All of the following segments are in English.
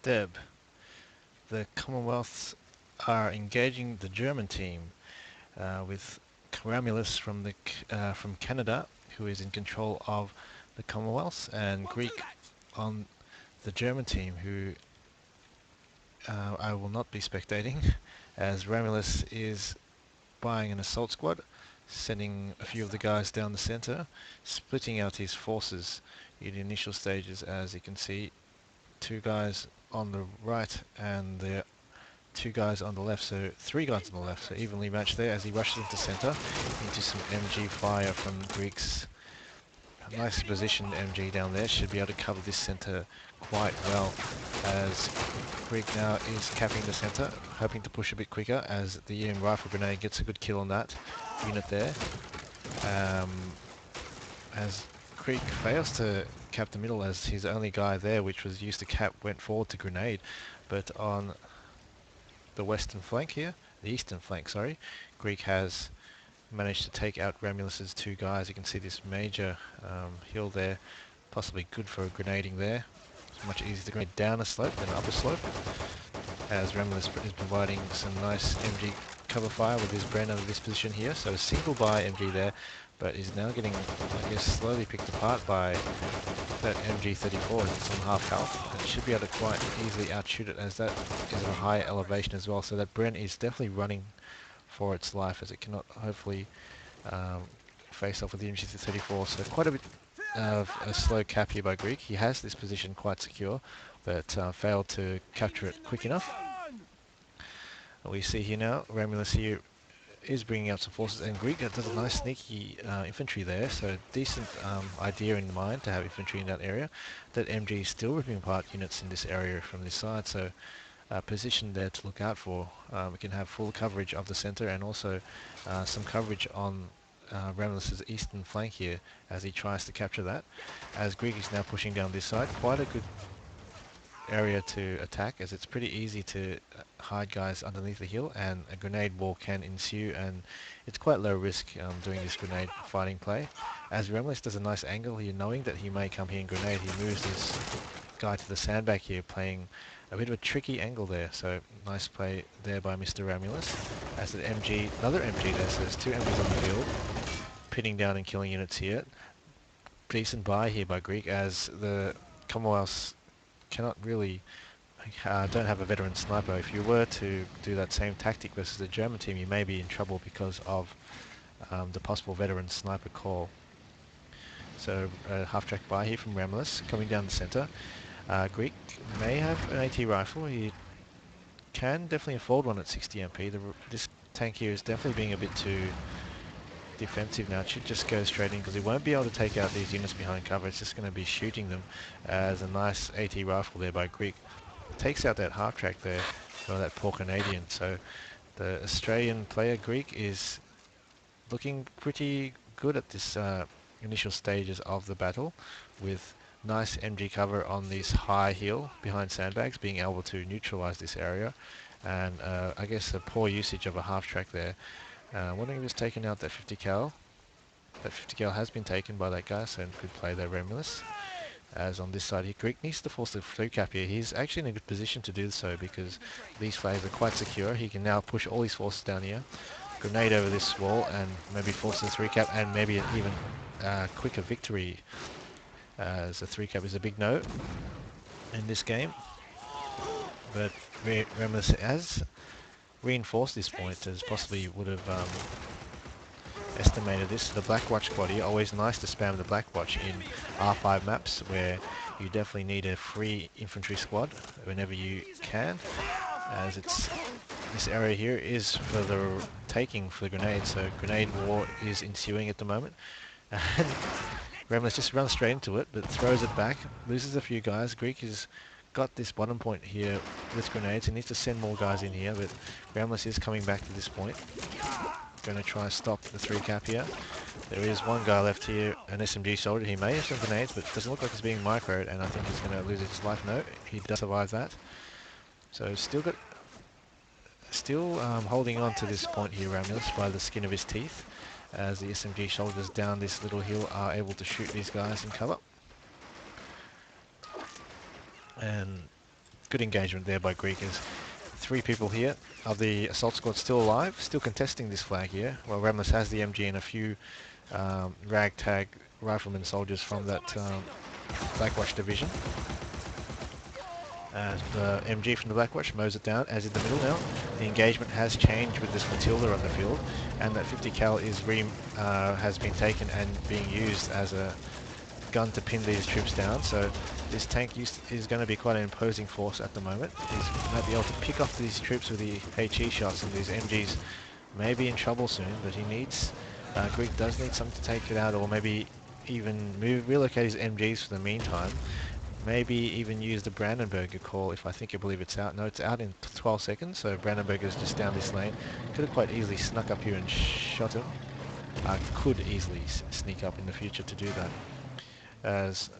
DEB. The Commonwealths are engaging the German team with Raumuluas from Canada, who is in control of the Commonwealths, and Greek on the German team, who I will not be spectating, as Raumuluas is buying an assault squad, sending a few of the guys down the centre, splitting out his forces in the initial stages. As you can see, two guys on the right and the two guys on the left, so three guys on the left, so evenly matched there as he rushes into centre, into some MG fire from Greek's nicely positioned MG down there. Should be able to cover this centre quite well, as Greek now is capping the centre, hoping to push a bit quicker as the EM rifle grenade gets a good kill on that unit there. As Greek fails to cap the middle, as his only guy there, which was used to cap, went forward to grenade, but on the western flank here, the eastern flank, sorry, Greek has managed to take out Raumulas's two guys. You can see this major hill there, possibly good for grenading there. It's much easier to grenade down a slope than up a slope, as Raumulus is providing some nice MG cover fire with his Bren over this position here. So a single buy MG there, but is now getting, I guess, slowly picked apart by that MG34. It's on half health, and should be able to quite easily outshoot it, as that is at a high elevation as well. So that Bren is definitely running for its life, as it cannot hopefully face off with the MG34. So quite a bit of a slow cap here by Greek. He has this position quite secure, but failed to capture it quick enough. We see here now, Raumulus here is bringing out some forces, and Greek does a nice sneaky infantry there, so decent idea in mind to have infantry in that area. That MG is still ripping apart units in this area from this side, so position there to look out for. We can have full coverage of the centre, and also some coverage on Raumulus's eastern flank here as he tries to capture that. As Greek is now pushing down this side, quite a good area to attack, as it's pretty easy to hide guys underneath the hill, and a grenade war can ensue, and it's quite low risk doing this grenade fighting play. As Raumulus does a nice angle here, knowing that he may come here and grenade, he moves this guy to the sandbag here, playing a bit of a tricky angle there. So nice play there by Mr. Raumulus. As the MG, another MG there, so there's two MGs on the field, pinning down and killing units here. Decent buy here by Greek, as the Commonwealths cannot really, don't have a veteran sniper. If you were to do that same tactic versus the German team, you may be in trouble because of the possible veteran sniper call. So half-track buy here from Raumulus, coming down the centre. Greek may have an AT rifle. He can definitely afford one at 60 MP. This tank here is definitely being a bit too defensive now. It should just go straight in, because he won't be able to take out these units behind cover. It's just going to be shooting them. As a nice AT rifle there by Greek takes out that half-track there for that poor Canadian. So the Australian player Greek is looking pretty good at this initial stages of the battle, with nice MG cover on this high hill behind sandbags, being able to neutralize this area, and I guess a poor usage of a half track there. Wondering if he's taken out that 50 cal. That 50 cal has been taken by that guy, so good play there, Raumulus. As on this side here, Greek needs to force the 3 cap here. He's actually in a good position to do so, because these flags are quite secure. He can now push all his forces down here, grenade over this wall, and maybe force the 3 cap, and maybe an even quicker victory, as a 3 cap is a big no in this game. But Raumulus has reinforced this point, as possibly would have estimated this. The Black Watch squad here, always nice to spam the Black Watch in R5 maps, where you definitely need a free infantry squad whenever you can, as this area here is for the taking for the grenade, so grenade war is ensuing at the moment. And Raumulus just runs straight into it, but throws it back, loses a few guys. Greek has got this bottom point here with grenades. He needs to send more guys in here, but Raumulus is coming back to this point. Going to try and stop the 3 cap here. There is one guy left here, an SMG soldier. He may have some grenades, but it doesn't look like he's being microed, and I think he's going to lose his life. No, he does survive that. So still holding on to this point here, Raumulus, by the skin of his teeth, as the SMG soldiers down this little hill are able to shoot these guys in cover. And good engagement there by Greek. As 3 people here of the assault squad still alive, still contesting this flag here. Well, Raumulas has the MG and a few ragtag rifleman soldiers from that Blackwatch division. The MG from the Blackwatch mows it down, as in the middle now. The engagement has changed with this Matilda on the field, and that 50 cal is has been taken and being used as a gun to pin these troops down. So this tank is going to be quite an imposing force at the moment. He might be able to pick off these troops with the HE shots, and these MGs may be in trouble soon, but he needs, Greek does need something to take it out, or maybe even relocate his MGs for the meantime. Maybe even use the Brandenburger call if I believe it's out. No, it's out in 12 seconds, so Brandenburger's just down this lane. Could have quite easily snuck up here and shot him. Could easily sneak up in the future to do that. As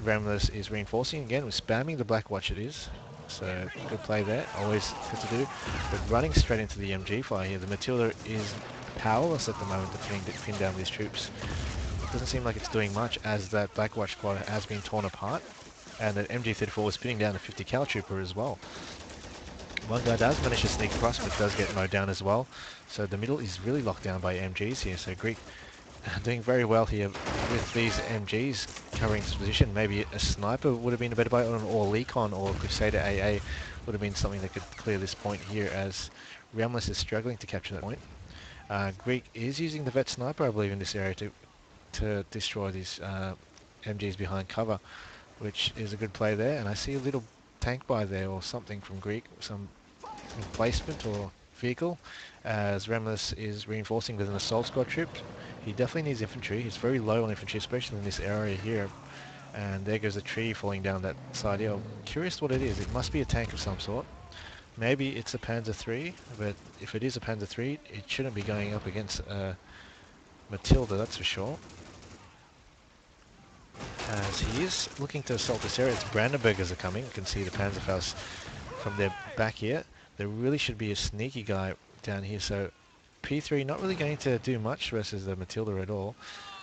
Raumulas is reinforcing again, with spamming the Blackwatch it is. So good play there, always good to do. But running straight into the MG fire here, the Matilda is powerless at the moment to pin down these troops. It doesn't seem like it's doing much, as that Blackwatch squad has been torn apart. And that MG34 is pinning down a 50 cal trooper as well. One guy does manage to sneak across, but does get mowed down as well. So the middle is really locked down by MGs here. So Greek doing very well here with these MGs covering this position. Maybe a sniper would have been a better buy, or Lekon or Crusader AA would have been something that could clear this point here, as Raumulas is struggling to capture that point. Greek is using the vet sniper, I believe, in this area to destroy these MGs behind cover, which is a good play there. And I see a little tank by there or something from Greek, some emplacement or vehicle, as Raumulas is reinforcing with an assault squad troop. He definitely needs infantry. He's very low on infantry, especially in this area here. And there goes a tree falling down that side here. I'm curious what it is. It must be a tank of some sort. Maybe it's a Panzer III, but if it is a Panzer III, it shouldn't be going up against Matilda, that's for sure. As he is looking to assault this area, its Brandenburgers are coming. You can see the Panzerfaust from their back here. There really should be a sneaky guy down here. So P3 not really going to do much versus the Matilda at all.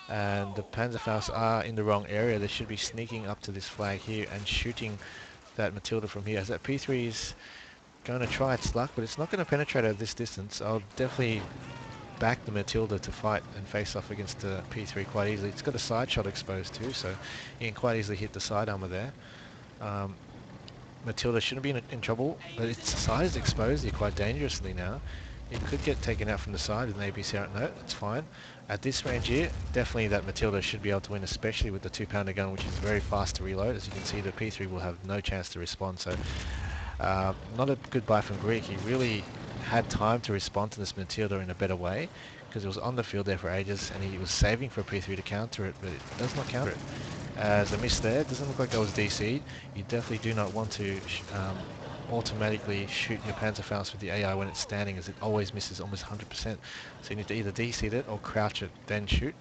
And the Panzerfaust are in the wrong area. They should be sneaking up to this flag here and shooting that Matilda from here. As that P3 is going to try its luck, but it's not going to penetrate at this distance. I'll definitely back the Matilda to fight and face off against the P3 quite easily. It's got a side shot exposed too, so you can quite easily hit the side armor there. Matilda shouldn't be in trouble, but its side is exposed here quite dangerously now. It could get taken out from the side with an ABC. No, it's fine. At this range here, definitely that Matilda should be able to win, especially with the 2-pounder gun, which is very fast to reload. As you can see, the P3 will have no chance to respond, so not a good buy from Greek. He really had time to respond to this Matilda in a better way, because it was on the field there for ages, and he was saving for P3 to counter it, but it does not counter it. As a miss there, it doesn't look like that was DC'd. You definitely do not want to automatically shoot your Panzerfaust with the AI when it's standing, as it always misses almost 100%. So you need to either DC'd it or crouch it, then shoot.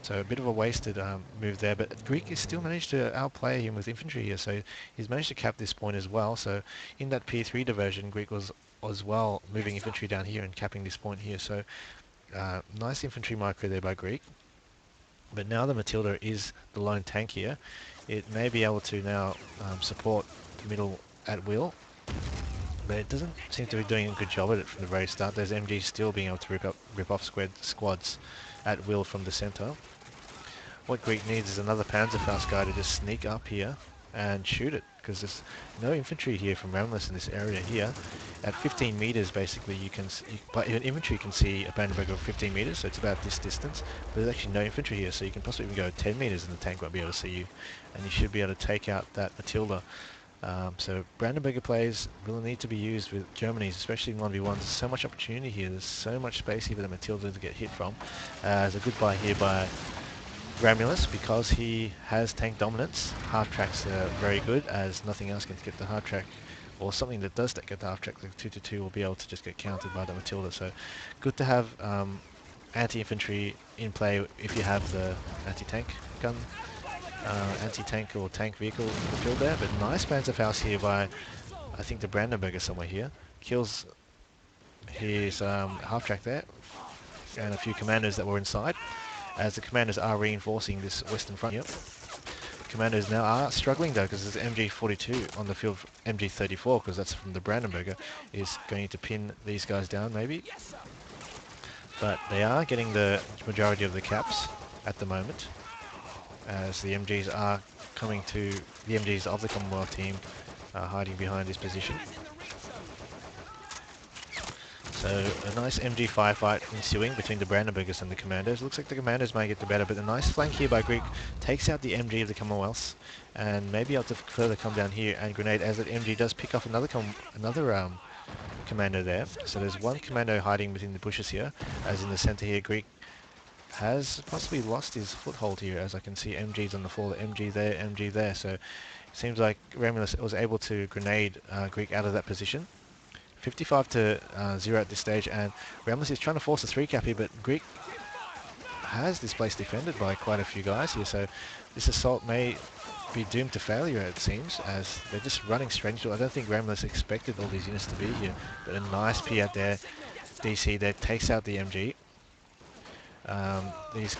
So a bit of a wasted move there, but Greek has still managed to outplay him with infantry here, so he's managed to cap this point as well. So in that P3 diversion, Greek was as well moving infantry down here and capping this point here. So nice infantry micro there by Greek. But now the Matilda is the lone tank here. It may be able to now support the middle at will, but it doesn't seem to be doing a good job at it from the very start. There's MGs still being able to rip off squads at will from the center. What Greek needs is another Panzerfaust guy to just sneak up here and shoot it, because there's no infantry here from Raumulas in this area here. At 15 meters, basically, but infantry can see a Brandenburg of 15 meters, so it's about this distance. But there's actually no infantry here, so you can possibly even go 10 meters and the tank won't be able to see you, and you should be able to take out that Matilda. So Brandenburger plays will need to be used with Germany's, especially in 1v1s. There's so much opportunity here. There's so much space here for the Matilda to get hit from. There's a good buy here by Raumulas, because he has tank dominance. Half tracks are very good, as nothing else can get the half track, or something that does get the half track, like 2-2 will be able to just get countered by the Matilda. So good to have anti-infantry in play if you have the anti-tank gun, anti-tank or tank vehicle in the field there. But nice Panzerfaust here by, I think, the Brandenburger somewhere here. Kills his half track there, and a few commanders that were inside, as the commanders are reinforcing this western front here. Commandos now are struggling though, because there's MG42 on the field, MG34, because that's from the Brandenburger, is going to pin these guys down maybe. But they are getting the majority of the caps at the moment, as the MGs are coming to, the MGs of the Commonwealth team are hiding behind this position. So a nice MG firefight ensuing between the Brandenburgers and the Commandos. Looks like the Commandos might get the better, but a nice flank here by Greek takes out the MG of the Commonwealth, and maybe able to further come down here and grenade, as that MG does pick off another commando there. So there's one commando hiding between the bushes here, as in the center here Greek has possibly lost his foothold here, as I can see MGs on the floor, MG there, so it seems like Raumuluas was able to grenade Greek out of that position. 55 to 0 at this stage, and Raumuluas is trying to force a 3-cap here, but Greek has this place defended by quite a few guys here, so this assault may be doomed to failure, it seems, as they're just running straight into it. I don't think Raumuluas expected all these units to be here, but a nice P out there, DC there, takes out the MG. These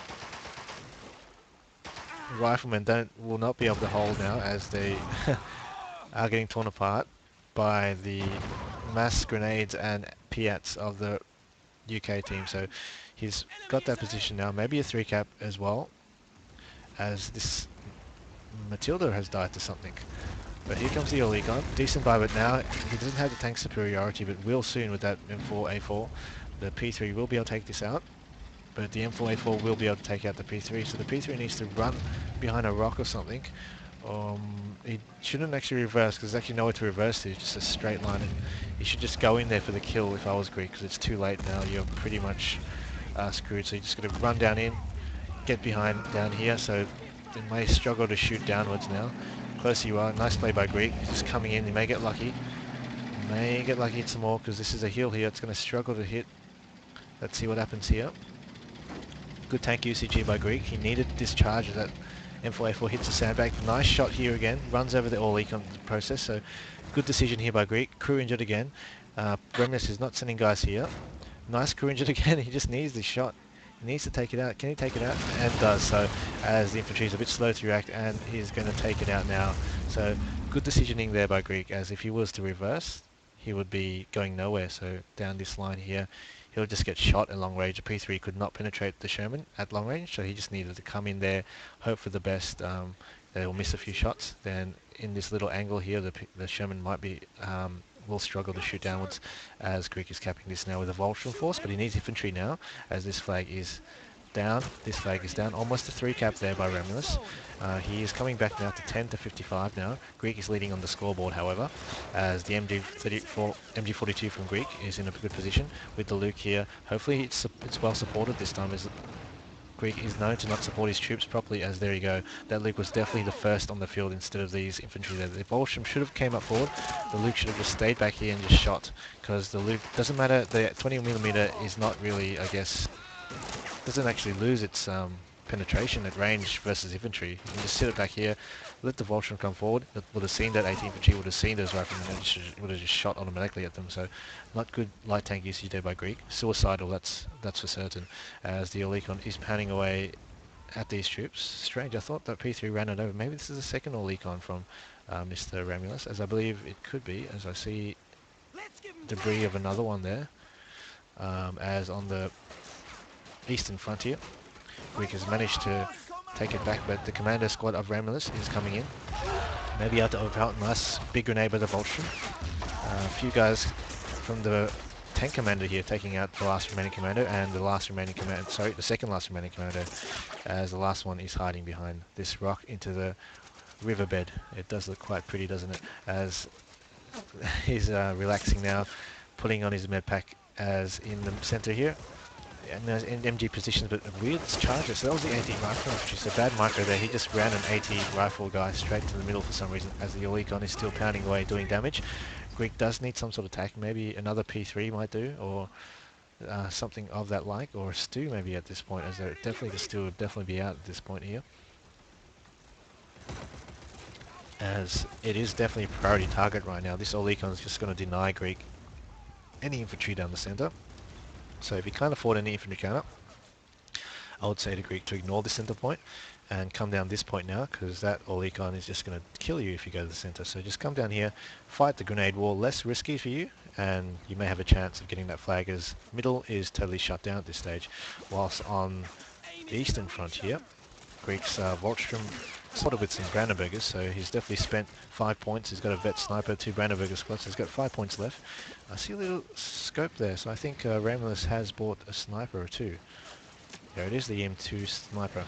riflemen will not be able to hold now, as they are getting torn apart by the mass grenades and Piats of the UK team. So he's got that position now, maybe a 3-cap as well, as this Matilda has died to something. But here comes the Olicon, decent buy, but now he doesn't have the tank superiority, but will soon with that M4A4. The P3 will be able to take this out, but the M4A4 will be able to take out the P3, so the P3 needs to run behind a rock or something. He shouldn't actually reverse, because there's actually nowhere to reverse to, it's just a straight line, and he should just go in there for the kill if I was Greek, because it's too late now, you're pretty much screwed, so you just got to run down in, get behind down here, so they may struggle to shoot downwards now. Closer you are, nice play by Greek, just coming in, he may get lucky, hit some more, because this is a hill here, it's going to struggle to hit. Let's see what happens here. Good tank usage here by Greek, he needed to discharge that. M4A4 hits the sandbag, nice shot here again, runs over the all-econ process, so good decision here by Greek. Crew injured again, Raumuluas is not sending guys here. Nice crew injured again, he just needs this shot. He needs to take it out, can he take it out? And does, so as the infantry is a bit slow to react, and he's going to take it out now. So good decisioning there by Greek, as if he was to reverse, he would be going nowhere, so down this line here, he'll just get shot at long range. The P3 could not penetrate the Sherman at long range, so he just needed to come in there, hope for the best. They will miss a few shots. Then in this little angle here, the Sherman might be will struggle to shoot downwards, as Greek is capping this now with a Voltron force, but he needs infantry now, as this flag is down. This flag is down. Almost a 3-cap there by Raumuluas. He is coming back now to 10 to 55 now. Greek is leading on the scoreboard, however, as the MG42 from Greek is in a good position with the Luke here. Hopefully it's well supported this time, as Greek is known to not support his troops properly, as there you go. That Luke was definitely the first on the field instead of these infantry there. The Voltron should have came up forward. The Luke should have just stayed back here and just shot, because the Luke doesn't matter. The 20mm is not really, I guess, doesn't actually lose its penetration at range versus infantry. You can just sit it back here, let the Voltron come forward. It would have seen that 80 infantry, would have seen those riflemen, and would have just shot automatically at them. So not good light tank usage there by Greek. Suicidal, that's for certain, as the Olicon is pounding away at these troops. Strange, I thought that P3 ran it over. Maybe this is a second Olicon from Mr. Raumuluas, as I believe it could be, as I see debris of another one there, as on the eastern frontier. Greek has managed to take it back, but the commando squad of Raumuluas is coming in. Maybe out to overpower. Nice big grenade by the Voltron. A few guys from the tank commander here taking out the last remaining commando, and the second last remaining commando, as the last one is hiding behind this rock into the riverbed. It does look quite pretty, doesn't it? As he's relaxing now, putting on his med pack, as in the center here. And in MG positions, but a weird charger. So that was the anti-rifle infantry. So bad micro there. He just ran an anti-rifle guy straight to the middle for some reason, as the Olicon is still pounding away, doing damage. Greek does need some sort of attack. Maybe another P3 might do, or something of that like, or a stew maybe at this point, as they're definitely, the stew would definitely be out at this point here, as it is definitely a priority target right now. This Olicon is just going to deny Greek any infantry down the center. So if you can't afford any infantry counter, I would say to Greek to ignore the center point, and come down this point now, because that all-econ is just going to kill you if you go to the center. So just come down here, fight the grenade wall, less risky for you, and you may have a chance of getting that flag, as middle is totally shut down at this stage. Whilst on the eastern front here, Greek's Waldstrom spotted with some Brandenburgers, so he's definitely spent 5 points. He's got a vet sniper, 2 Brandenburger squads, so he's got 5 points left. I see a little scope there, so I think Raumuluas has bought a sniper or two. There it is, the M2 sniper.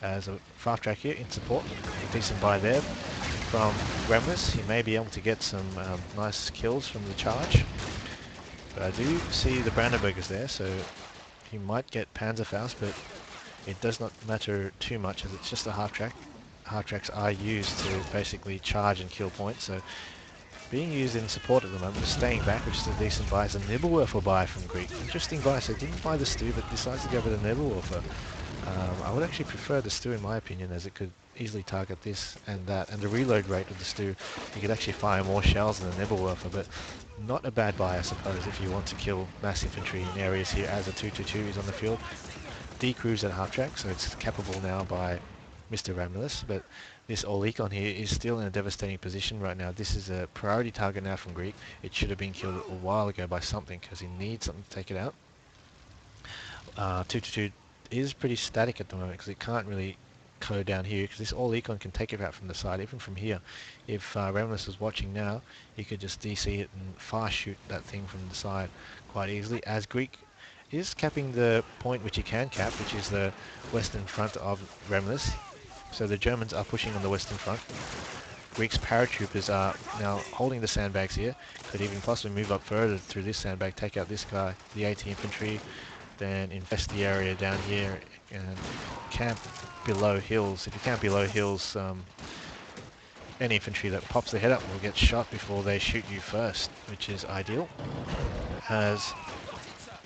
As a fast track here in support, a decent buy there from Raumuluas. He may be able to get some nice kills from the charge. But I do see the Brandenburgers there, so he might get Panzerfaust, but it does not matter too much as it's just a half track. Half tracks are used to basically charge and kill points, so being used in support at the moment, staying back, which is a decent buy, is a Nibelwerfer buy from Greek. Interesting buy, so didn't buy the Stew, but decides to go with a Nibelwerfer. I would actually prefer the Stew in my opinion, as it could easily target this and that, and the reload rate of the Stew, you could actually fire more shells than the Nibelwerfer, but not a bad buy I suppose if you want to kill mass infantry in areas here as a 222 is on the field. Decrews at half track, so it's capable now by Mr. Raumuluas, but this all-econ here is still in a devastating position right now. This is a priority target now from Greek. It should have been killed a while ago by something, because he needs something to take it out. 222 is pretty static at the moment, because it can't really go down here, because this all-econ can take it out from the side, even from here. If Raumuluas was watching now, he could just DC it and fast shoot that thing from the side quite easily, as Greek is capping the point which he can cap, which is the western front of Raumuluas. So the Germans are pushing on the western front. Greek's paratroopers are now holding the sandbags here, could even possibly move up further through this sandbag, take out this guy, the AT infantry, then infest the area down here and camp below hills. If you camp below hills, any infantry that pops their head up will get shot before they shoot you first, which is ideal. As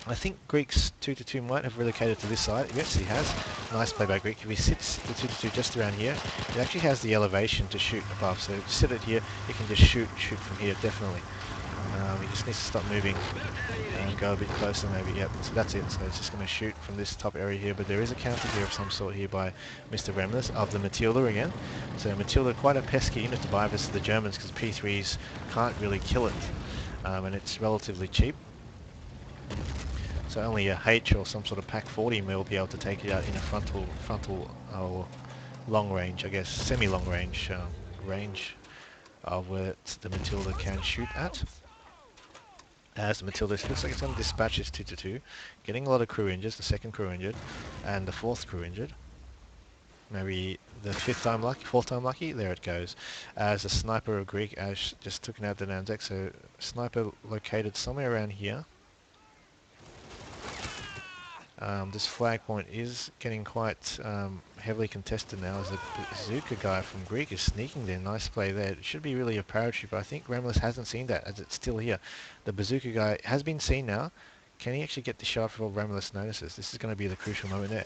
I think Greek's 222 might have relocated to this side. Yes, he has. Nice play by Greek. If he sits the 222 just around here, it actually has the elevation to shoot above. So if you sit it here, you can just shoot from here, definitely. He just needs to stop moving and go a bit closer maybe. Yep, so that's it. So it's just going to shoot from this top area here. But there is a counter here of some sort here by Mr. Raumuluas of the Matilda again. So Matilda, quite a pesky unit to buy versus the Germans, because P3s can't really kill it. And it's relatively cheap. So only a H or some sort of Pack 40 will be able to take it out in a frontal or long range, I guess, semi-long range range of where the Matilda can shoot at. As the Matilda looks like it's going to dispatch its 222, getting a lot of crew injured, the second crew injured, and the fourth crew injured. Maybe the fourth time lucky, there it goes. As a sniper of Greek, Ash just took out the Nanzak, so sniper located somewhere around here. This flag point is getting quite heavily contested now, as the bazooka guy from Greek is sneaking there. Nice play there. It should be really a parachute, but I think Raumuluas hasn't seen that, as it's still here. The bazooka guy has been seen now. Can he actually get the shot before Raumuluas notices? This is going to be the crucial moment there.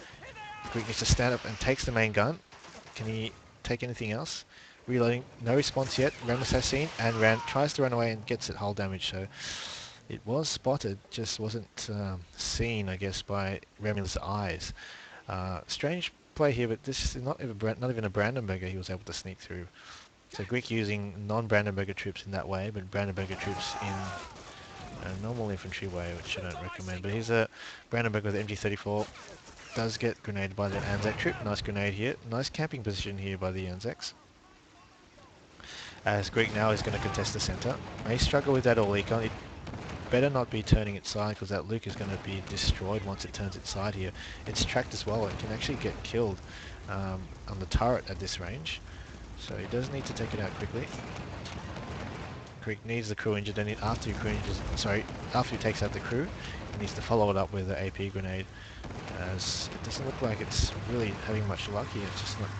Greek needs to stand up and takes the main gun. Can he take anything else? Reloading, no response yet. Raumuluas has seen and tries to run away and gets it hull damage. So it was spotted, just wasn't seen, I guess, by Raumuluas' eyes. Strange play here, but this is not even a Brandenburger he was able to sneak through. So Greek using non-Brandenburger troops in that way, but Brandenburger troops in a normal infantry way, which I don't recommend. But here's a Brandenburger with MG34. Does get grenaded by the Anzac troop. Nice grenade here. Nice camping position here by the Anzacs. As Greek now is going to contest the centre. May struggle with that all-econ. It better not be turning its side, because that Luke is going to be destroyed once it turns its side here. It's tracked as well. It can actually get killed on the turret at this range. So he does need to take it out quickly. Greek needs the crew injured, and after he takes out the crew, he needs to follow it up with the AP grenade, as it doesn't look like it's really having much luck here. It's just not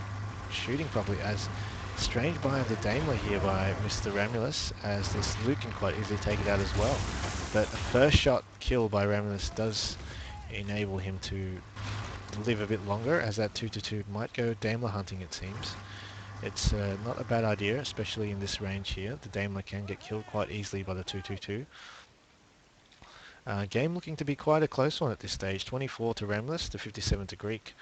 shooting properly, as strange buy of the Daimler here by Mr. Raumuluas, as this Luke can quite easily take it out as well. But a first shot kill by Raumuluas does enable him to live a bit longer, as that 222 might go Daimler hunting, it seems. It's not a bad idea, especially in this range here. The Daimler can get killed quite easily by the 222. Game looking to be quite a close one at this stage. 24 to Raumuluas to 57 to Greek.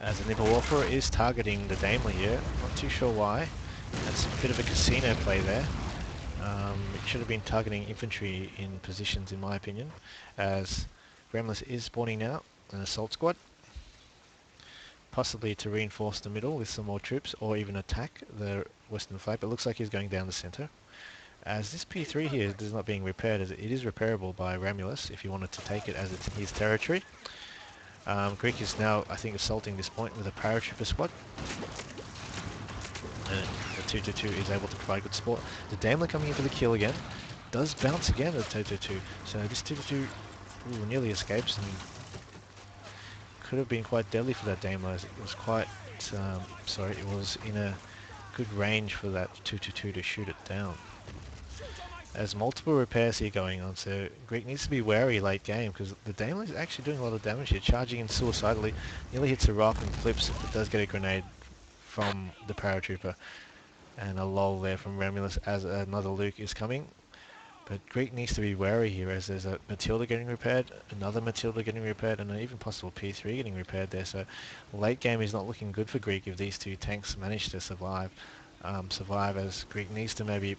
As the Nibelwerfer is targeting the Daimler here. Not too sure why. That's a bit of a casino play there. It should have been targeting infantry in positions, in my opinion, as Raumulus is spawning now an assault squad, possibly to reinforce the middle with some more troops or even attack the western flank, but it looks like he's going down the centre. As this P3 here is not being repaired, as it is repairable by Raumulus if he wanted to take it as it's in his territory. Greek is now, I think, assaulting this point with a paratrooper squad. And the 222 is able to provide good support. The Daimler coming in for the kill again. Does bounce again at 222. So this 222 nearly escapes and could have been quite deadly for that Daimler, as it was quite, it was in a good range for that 222 to shoot it down. There's multiple repairs here going on, so Greek needs to be wary late game because the Daimler is actually doing a lot of damage here, charging in suicidally, nearly hits a rock and flips, but does get a grenade from the paratrooper. And a lull there from Raumulus as another Luke is coming. But Greek needs to be wary here as there's a Matilda getting repaired, another Matilda getting repaired, and an even possible P3 getting repaired there. So late game is not looking good for Greek if these two tanks manage to survive. As Greek needs to maybe,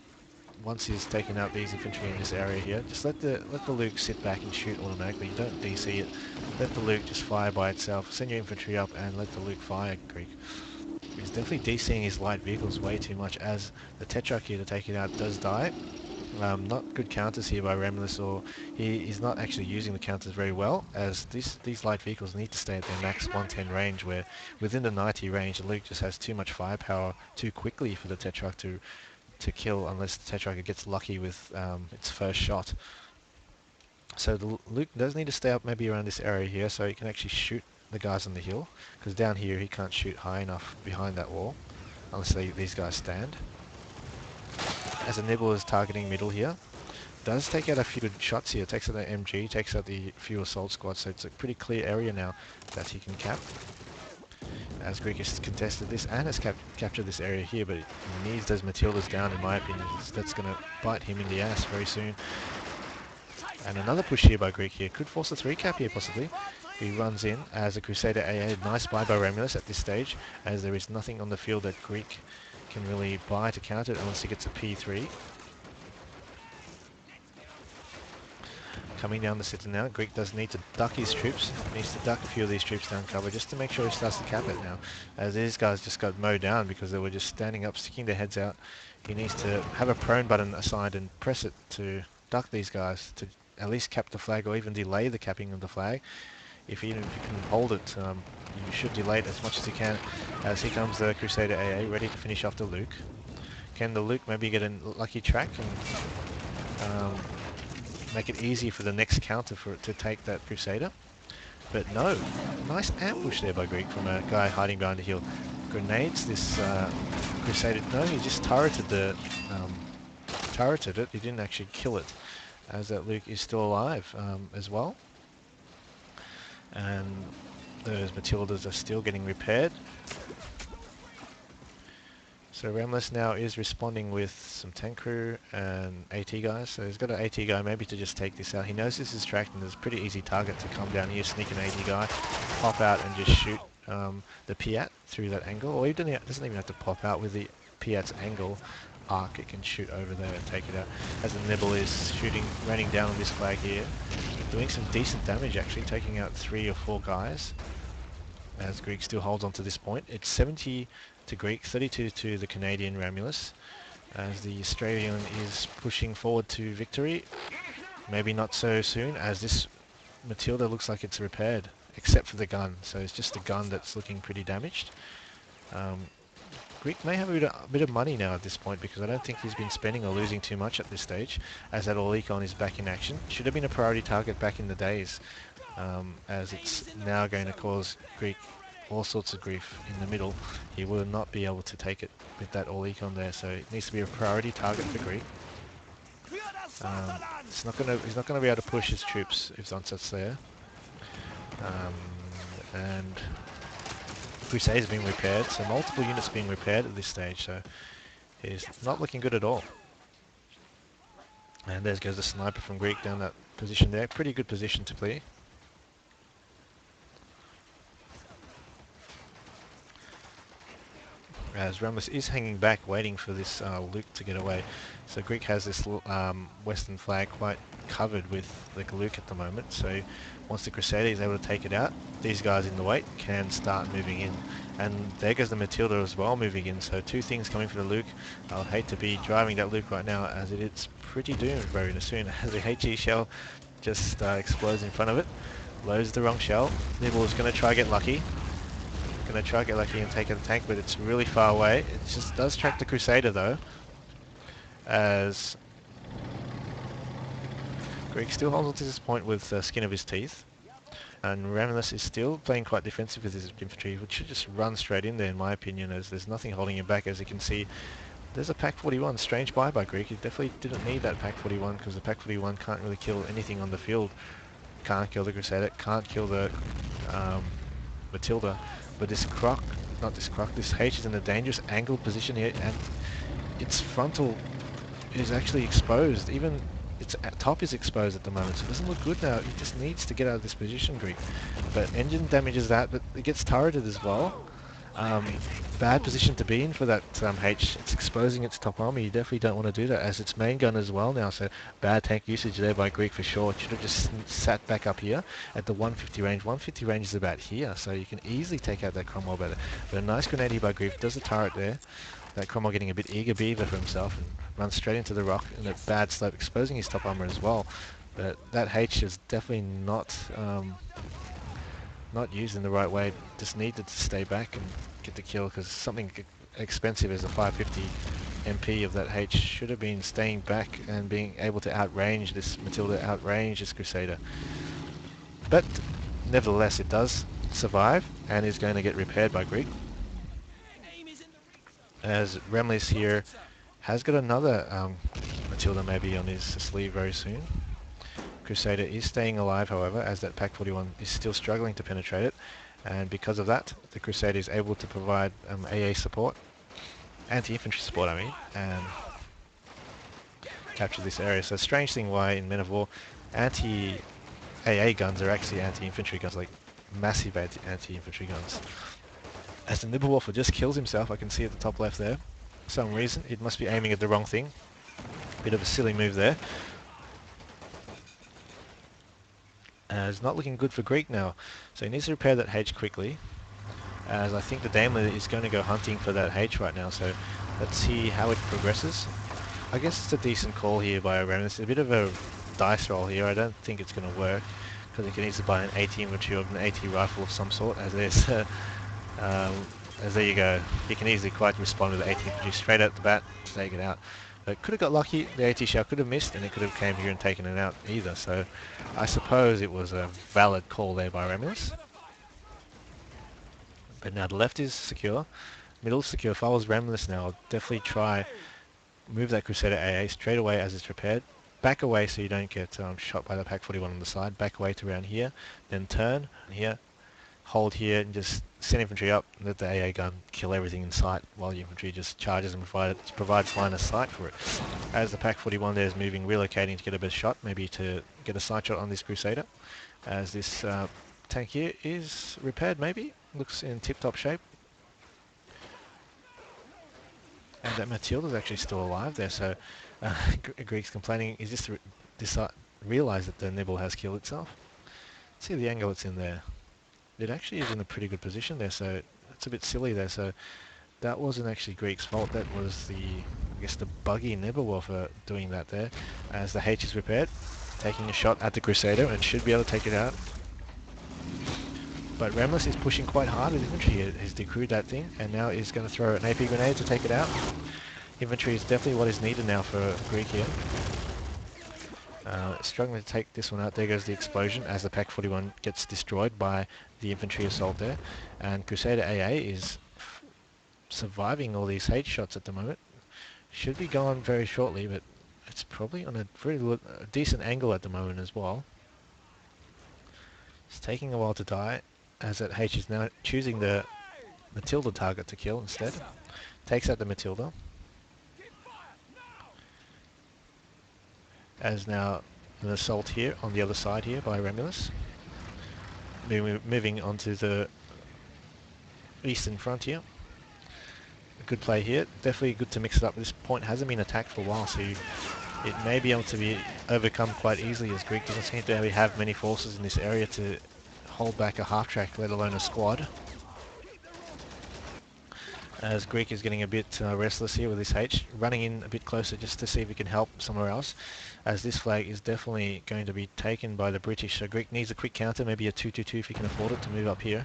once he's taken out these infantry in this area here, just let the Luke sit back and shoot automatically. You don't DC it. Let the Luke just fire by itself. Send your infantry up and let the Luke fire, Greek. He's definitely DCing his light vehicles way too much, as the Tetrarch here to take it out does die. Not good counters here by Raumulus, or he is not actually using the counters very well, as these light vehicles need to stay at their max 110 range, where within the 90 range the Luke just has too much firepower too quickly for the Tetrarch to kill, unless the Tetrarch gets lucky with its first shot. So the Luke does need to stay up maybe around this area here so he can actually shoot the guys on the hill, because down here he can't shoot high enough behind that wall unless these guys stand. As a Nibble is targeting middle here, does take out a few good shots here, takes out the MG, takes out the few assault squads, so it's a pretty clear area now that he can cap. As Greek has contested this and has captured this area here, but he needs those Matildas down, in my opinion. That's going to bite him in the ass very soon. And another push here by Greek here, could force a 3 cap here possibly. He runs in as a Crusader AA. Nice buy by Raumulus at this stage, as there is nothing on the field that Greek can really buy to counter it unless he gets a P3. Coming down the center now, Greek does need to duck his troops. He needs to duck a few of these troops down cover just to make sure he starts to cap it now, as these guys just got mowed down because they were just standing up, sticking their heads out. He needs to have a prone button assigned and press it to duck these guys, to at least cap the flag or even delay the capping of the flag. Even if you can hold it, you should delay it as much as you can. As here comes the Crusader AA, ready to finish off the Luke. Can the Luke maybe get a lucky track and make it easy for the next counter for it to take that Crusader? But no, nice ambush there by Greek from a guy hiding behind a hill. Grenades this Crusader. No, he just turreted it. He didn't actually kill it, as that Luke is still alive as well. And those Matildas are still getting repaired. So Raumulus now is responding with some tank crew and AT guys. So he's got an AT guy maybe to just take this out. He knows this is tracked and there's a pretty easy target to come down here, sneak an AT guy, pop out and just shoot the Piat through that angle. Or he doesn't even have to pop out with the Piat's angle arc. It can shoot over there and take it out. As the Nibble is raining down on this flag here, doing some decent damage actually, taking out 3 or 4 guys. As Greek still holds on to this point. It's 70 to Greek, 32 to the Canadian Raumulus, as the Australian is pushing forward to victory. Maybe not so soon, as this Matilda looks like it's repaired, except for the gun. So it's just the gun that's looking pretty damaged. Greek may have a bit of money now at this point, because I don't think he's been spending or losing too much at this stage, as that Olicon is back in action. Should have been a priority target back in the days, as it's now going to cause Greek all sorts of grief in the middle. He will not be able to take it with that Olicon there, so it needs to be a priority target for Greek. He's not going to be able to push his troops if Zonset's there. And Crusader's being repaired, so multiple units being repaired at this stage, so he's not looking good at all. And there goes the sniper from Greek down that position there. Pretty good position to clear. as Raumulus is hanging back waiting for this Luke to get away. So Greek has this western flag quite covered with the Luke at the moment, so once the Crusader is able to take it out, these guys in the wait can start moving in. And there goes the Matilda as well moving in, so two things coming for the Luke. I'll hate to be driving that Luke right now as it's pretty doomed very soon as the HE shell just explodes in front of it. Loads the wrong shell. Nibble is going to try get lucky. Going to try get lucky and take out the tank, but it's really far away. It just does track the Crusader though, as Greek still holds on to this point with the skin of his teeth. And Raumulus is still playing quite defensive with his infantry, which should just run straight in there in my opinion, as there's nothing holding him back. As you can see, there's a Pack 41. Strange buy by Greek. He definitely didn't need that Pack 41 because the Pack 41 can't really kill anything on the field. Can't kill the Crusader, can't kill the Matilda. But this Croc, not this Croc, this H is in a dangerous angled position here, and its frontal is actually exposed. Even its top is exposed at the moment, so it doesn't look good now. It just needs to get out of this position, Greek. But engine damages that, but it gets turreted as well. Bad position to be in for that H. It's exposing its top armor. You definitely don't want to do that as its main gun as well now. So bad tank usage there by Greek for sure. It should have just sat back up here at the 150 range. 150 range is about here, so you can easily take out that Cromwell better. But a nice grenade here by Greek. Does a turret there. That Cromwell getting a bit eager beaver for himself and runs straight into the rock in a bad slope, exposing his top armor as well. But that H is definitely not used in the right way. Just needed to stay back and get the kill, because something expensive as a 550 MP of that H should have been staying back and being able to outrange this Matilda, outrange this Crusader. But nevertheless, it does survive and is going to get repaired by Greek, as Raumulus here has got another Matilda maybe on his sleeve very soon. Crusader is staying alive, however, as that Pack 41 is still struggling to penetrate it, and because of that, the Crusader is able to provide AA support, anti-infantry support I mean, and capture this area. So strange thing why in Men of War, anti-AA guns are actually anti-infantry guns, like massive anti-infantry guns. As the Nibblewolfer just kills himself, I can see at the top left there. For some reason, it must be aiming at the wrong thing. Bit of a silly move there. It's not looking good for Greek now, so he needs to repair that H quickly, as I think the Daimler is going to go hunting for that H right now, so let's see how it progresses. I guess it's a decent call here by Raumulus. It's a bit of a dice roll here. I don't think it's going to work, because he can easily buy an AT infantry or an AT rifle of some sort, as there's as there you go. He can easily quite respond with the AT infantry straight out the bat to take it out. But could have got lucky, the AT shell could have missed, and it could have came here and taken it out either, so I suppose it was a valid call there by Raumulus. But now the left is secure, middle is secure. If I was Raumulus now, I'll definitely try move that Crusader AA straight away as it's repaired. Back away so you don't get shot by the Pack 41 on the side. Back away to around here, then turn here, hold here, and just send infantry up, let the AA gun kill everything in sight while the infantry just charges and provides line of sight for it. As the Pack 41 there is moving, relocating to get a better shot, maybe to get a sight shot on this Crusader. As this tank here is repaired maybe, looks in tip-top shape. And that Matilda's actually still alive there, so Greek's complaining, is this realise that the Nibble has killed itself? See the angle it's in there. It actually is in a pretty good position there, so it's a bit silly there. So that wasn't actually Greek's fault. That was I guess the buggy Nibblewolfer doing that there. As the H is repaired, taking a shot at the Crusader and should be able to take it out. But Raumulus is pushing quite hard with infantry here. He's decrewed that thing, and now he's going to throw an AP grenade to take it out. Infantry is definitely what is needed now for Greek here. Struggling to take this one out. There goes the explosion as the Pack 41 gets destroyed by the infantry assault there. And Crusader AA is surviving all these H shots at the moment. Should be gone very shortly, but it's probably on a very decent angle at the moment as well. It's taking a while to die, as that H is now choosing the Matilda target to kill instead. Takes out the Matilda. As now an assault here on the other side here by Raumulus. Moving onto the eastern front here. good play here. Definitely good to mix it up. This point hasn't been attacked for a while, so it may be able to be overcome quite easily, as Greek doesn't seem to really have many forces in this area to hold back a half track, let alone a squad. As Greek is getting a bit restless here with this H, running in a bit closer just to see if he can help somewhere else, as this flag is definitely going to be taken by the British. So Greek needs a quick counter, maybe a 2-2-2 if he can afford it, to move up here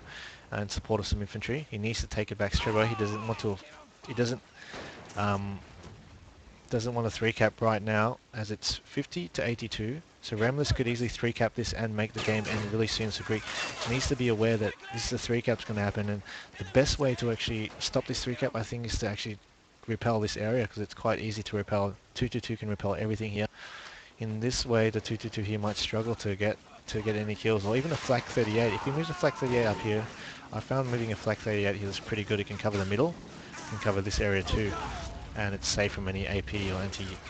and support some infantry. He needs to take it back straight away. He doesn't want to. He um, doesn't want a 3-cap right now, as it's 50 to 82. So Raumulas could easily 3-cap this and make the game end really soon. So Greek needs to be aware that this is a 3-cap's going to happen, and the best way to actually stop this 3-cap, I think, is to actually repel this area, because it's quite easy to repel. 2-2-2 can repel everything here. In this way, the 2-2-2 here might struggle to get any kills, or even a flak 38. If he moves a flak 38 up here, I found moving a flak 38 here is pretty good. It can cover the middle, can cover this area too, and it's safe from any AP or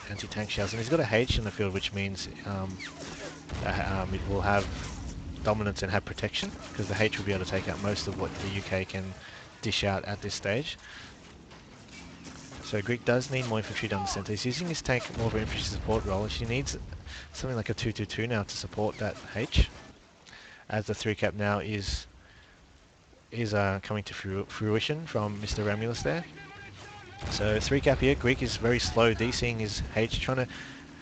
anti-tank shells. And he's got a H in the field, which means it will have dominance and have protection, because the H will be able to take out most of what the UK can dish out at this stage. So Greek does need more infantry down the centre. He's using his tank more of an infantry support role. She needs something like a 2-2-2 now to support that H, as the 3-cap now is coming to fruition from Mr. Raumulas there. So 3-cap here, Greek is very slow DCing his H, trying to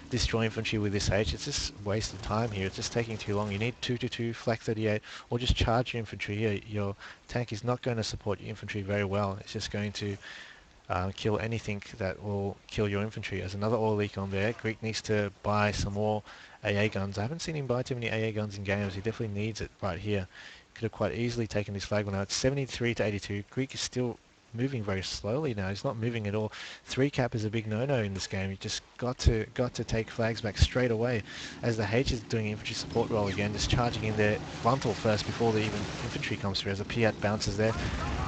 destroy infantry with this H. It's just a waste of time here. It's just taking too long. You need 2-2-2, flak 38, or just charge your infantry here. Your tank is not going to support your infantry very well. It's just going to kill anything that will kill your infantry. There's another oil leak on there. Greek needs to buy some more AA guns. I haven't seen him buy too many AA guns in games. He definitely needs it right here. Could have quite easily taken this flag one out. It's 73 to 82. Greek is still moving very slowly now. He's not moving at all. 3-cap is a big no-no in this game. You just got to take flags back straight away, as the H is doing infantry support role again, just charging in their frontal first before the even infantry comes through, as a Piat bounces there,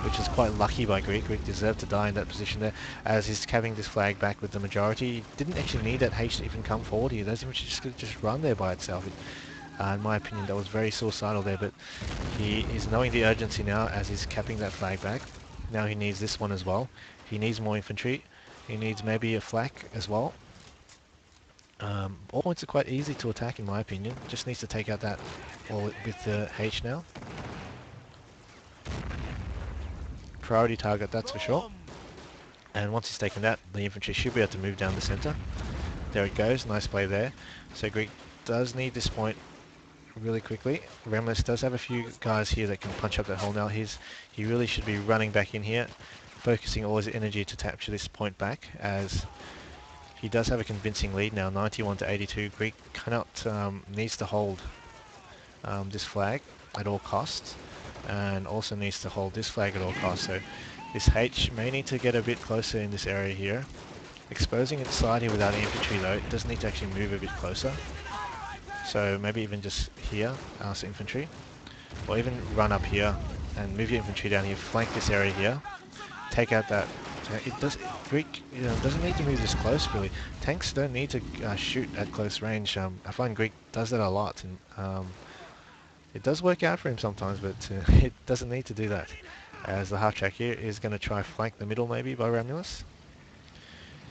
which is quite lucky by Greek. Greek deserved to die in that position there, as he's having this flag back with the majority. He didn't actually need that H to even come forward here. Those infantry just could just run there by itself. In my opinion, that was very suicidal there, but he is knowing the urgency now as he's capping that flag back. Now he needs this one as well. He needs more infantry. He needs maybe a flak as well. All points are quite easy to attack in my opinion. Just needs to take out that all with the H now. Priority target, that's for sure. And once he's taken that, the infantry should be able to move down the centre. There it goes, nice play there. So Greek does need this point really quickly. Raumulas does have a few guys here that can punch up that hole now. He really should be running back in here, focusing all his energy to capture this point back, as he does have a convincing lead now, 91 to 82. Greek needs to hold this flag at all costs, and also needs to hold this flag at all costs. So this H may need to get a bit closer in this area here. Exposing its side here without infantry though, it does need to actually move a bit closer. So maybe even just here, ask infantry, or even run up here and move your infantry down here, flank this area here, take out that. Greek doesn't need to move this close really. Tanks don't need to shoot at close range. I find Greek does that a lot, and it does work out for him sometimes, but it doesn't need to do that. As the half track here is going to try flank the middle maybe by Raumulas.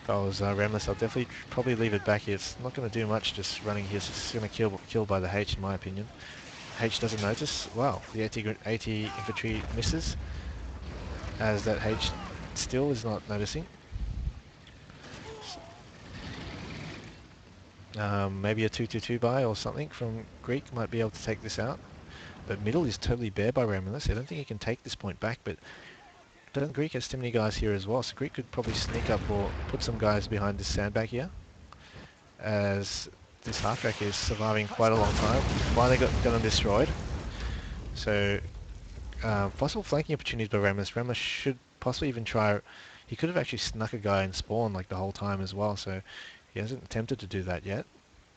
If I was Raumulas, I'll definitely probably leave it back here. It's not going to do much just running here. It's just going to kill by the H in my opinion. H doesn't notice. Wow, the 80 infantry misses, as that H still is not noticing. Maybe a 2-2-2 buy or something from Greek might be able to take this out. But middle is totally bare by Raumulas. I don't think he can take this point back, but Greek has too many guys here as well, so Greek could probably sneak up or put some guys behind this sandbag here, as this half track is surviving quite a long time. Finally got them destroyed. So possible flanking opportunities by Raumulas. Raumulas should possibly even try. He could have actually snuck a guy and spawned like the whole time as well, so he hasn't attempted to do that yet.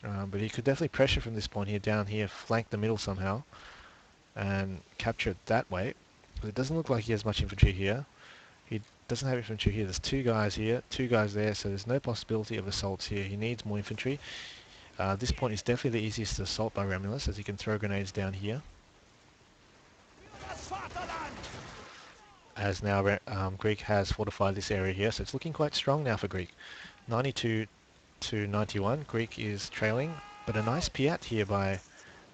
But he could definitely pressure from this point here down here, flank the middle somehow, and capture it that way. But it doesn't look like he has much infantry here. He doesn't have infantry here. There's 2 guys here, 2 guys there, so there's no possibility of assaults here. He needs more infantry. This point is definitely the easiest to assault by Raumulas, as he can throw grenades down here. as now Greek has fortified this area here, so it's looking quite strong now for Greek. 92 to 91, Greek is trailing, but a nice piat here by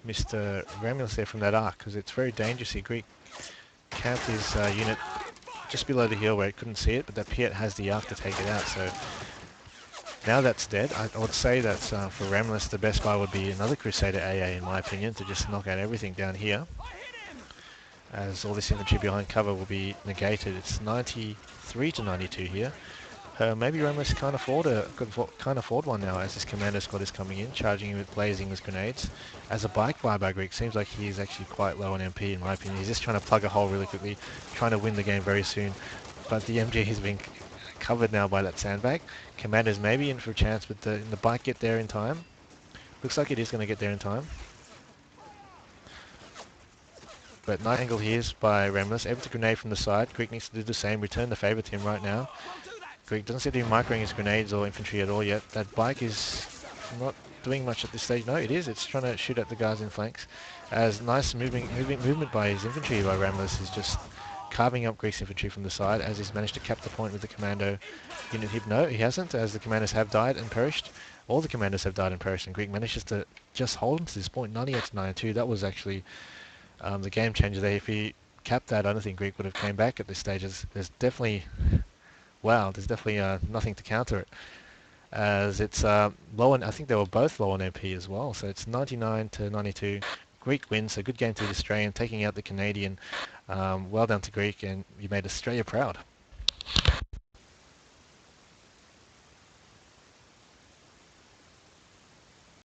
Mr. Raumuluas there from that arc, because it's very dangerous here. Greek camped his unit just below the hill where it couldn't see it, but that piat has the arc to take it out, so now that's dead. I would say that for Raumuluas the best buy would be another Crusader AA in my opinion, to just knock out everything down here, as all this infantry behind cover will be negated. It's 93 to 92 here. Maybe Raumuluas can't afford one now, as his commander squad is coming in, charging in with blazing with grenades. As a bike buy by Greek, seems like he is actually quite low on MP in my opinion. He's just trying to plug a hole really quickly, trying to win the game very soon. But the MG has been covered now by that sandbag. Commander's maybe in for a chance, but the bike get there in time? Looks like it is going to get there in time. But nice angle here is by Raumuluas, able to grenade from the side. Greek needs to do the same, return the favour to him right now. Greek doesn't seem to be microing his grenades or infantry at all yet. That bike is not doing much at this stage. No, it is. It's trying to shoot at the guys in flanks. As nice movement by his infantry by Raumuluas is just carving up Greek's infantry from the side, as he's managed to cap the point with the commando unit hip. No, he hasn't, as the commanders have died and perished. All the commanders have died and perished, and Greek manages to just hold him to this point, 98 to 92. That was actually the game changer there. If he capped that, I don't think Greek would have came back at this stage. There's definitely nothing to counter it, as it's low on, I think they were both low on MP as well, so it's 99 to 92. Greek wins, so good game to the Australian, taking out the Canadian. Well done to Greek, and you made Australia proud.